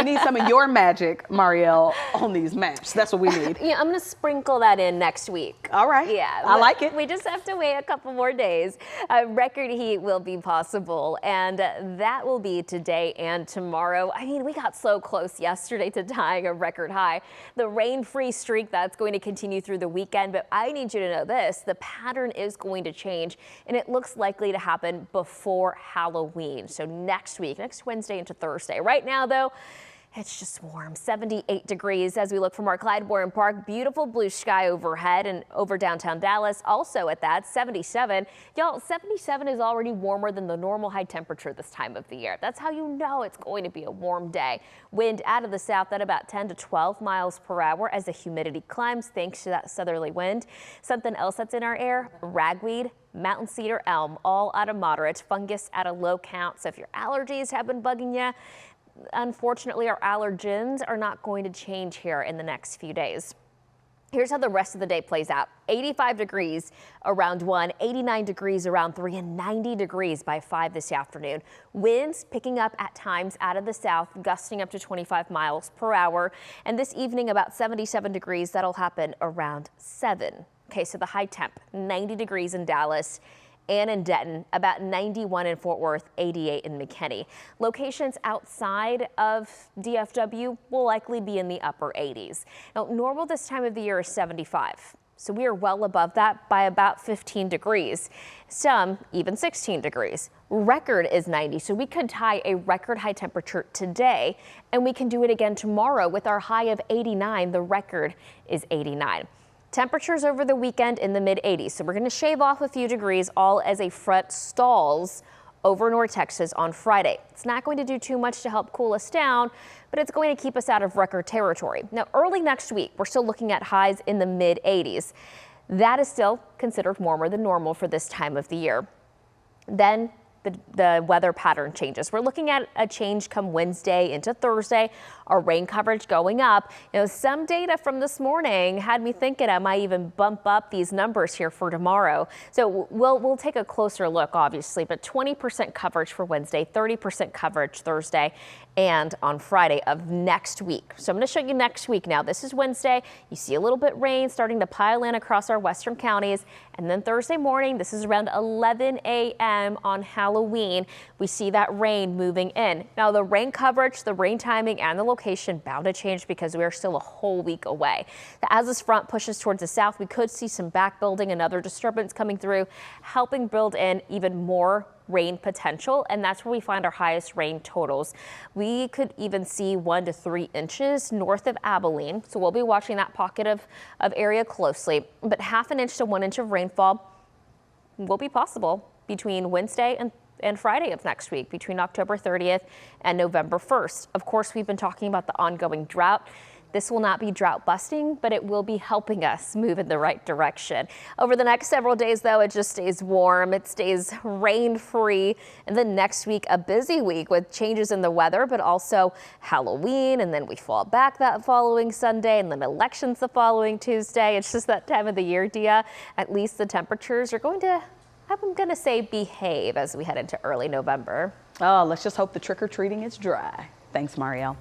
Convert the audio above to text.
need some of your magic, Mariel, on these maps. That's what we need. Yeah, I'm going to sprinkle that in next week. All right. Yeah. I like it. We just have to wait a couple more days. Record heat will be possible, and that will be today and tomorrow. I mean, we got so close yesterday to tying a record high. The rain-free streak, that's going to continue through the weekend, but I need you to know this. The pattern is going to change, and it looks likely to happen before Halloween. So next week, next Wednesday into Thursday. Right now, though, it's just warm, 78 degrees as we look from our Clyde Warren Park. Beautiful blue sky overhead and over downtown Dallas. Also at that, 77. Y'all, 77 is already warmer than the normal high temperature this time of the year. That's how you know it's going to be a warm day. Wind out of the south at about 10 to 12 miles per hour as the humidity climbs thanks to that southerly wind. Something else that's in our air, ragweed, mountain cedar, elm, all at a moderate, fungus at a low count. So if your allergies have been bugging you, unfortunately, our allergens are not going to change here in the next few days. Here's how the rest of the day plays out. 85 degrees around 1, 89 degrees around 3, and 90 degrees by 5 this afternoon. Winds picking up at times out of the south, gusting up to 25 miles per hour. And this evening, about 77 degrees. That'll happen around 7. Okay, so the high temp, 90 degrees in Dallas and in Denton, about 91 in Fort Worth, 88 in McKinney. Locations outside of DFW will likely be in the upper 80s. Now, normal this time of the year is 75. So we are well above that by about 15 degrees, some even 16 degrees. Record is 90, so we could tie a record high temperature today, and we can do it again tomorrow with our high of 89. The record is 89. Temperatures over the weekend in the mid-80s, so we're going to shave off a few degrees, all as a front stalls over North Texas on Friday. It's not going to do too much to help cool us down, but it's going to keep us out of record territory. Now, early next week, we're still looking at highs in the mid-80s. That is still considered warmer than normal for this time of the year. Then the weather pattern changes. We're looking at a change come Wednesday into Thursday. Our rain coverage going up. You know, some data from this morning had me thinking I might even bump up these numbers here for tomorrow. So we'll take a closer look, obviously, but 20% coverage for Wednesday, 30% coverage Thursday, and on Friday of next week. So I'm going to show you next week now. This is Wednesday. You see a little bit rain starting to pile in across our western counties. And then Thursday morning, this is around 11 a.m. on Halloween, we see that rain moving in. Now the rain coverage, the rain timing, and the location bound to change because we are still a whole week away. As this front pushes towards the south, we could see some back building and other disturbance coming through, helping build in even more rain potential, and that's where we find our highest rain totals. We could even see 1 to 3 inches north of Abilene, so we'll be watching that pocket of area closely, but 1/2 inch to 1 inch of rainfall will be possible between Wednesday and Friday of next week, between October 30th and November 1st. Of course, we've been talking about the ongoing drought. This will not be drought busting, but it will be helping us move in the right direction. Over the next several days, though, it just stays warm. It stays rain-free. And then next week, a busy week with changes in the weather, but also Halloween. And then we fall back that following Sunday, and then elections the following Tuesday. It's just that time of the year, Dia. At least the temperatures are going to, I'm going to say, behave as we head into early November. Oh, let's just hope the trick-or-treating is dry. Thanks, Mariel.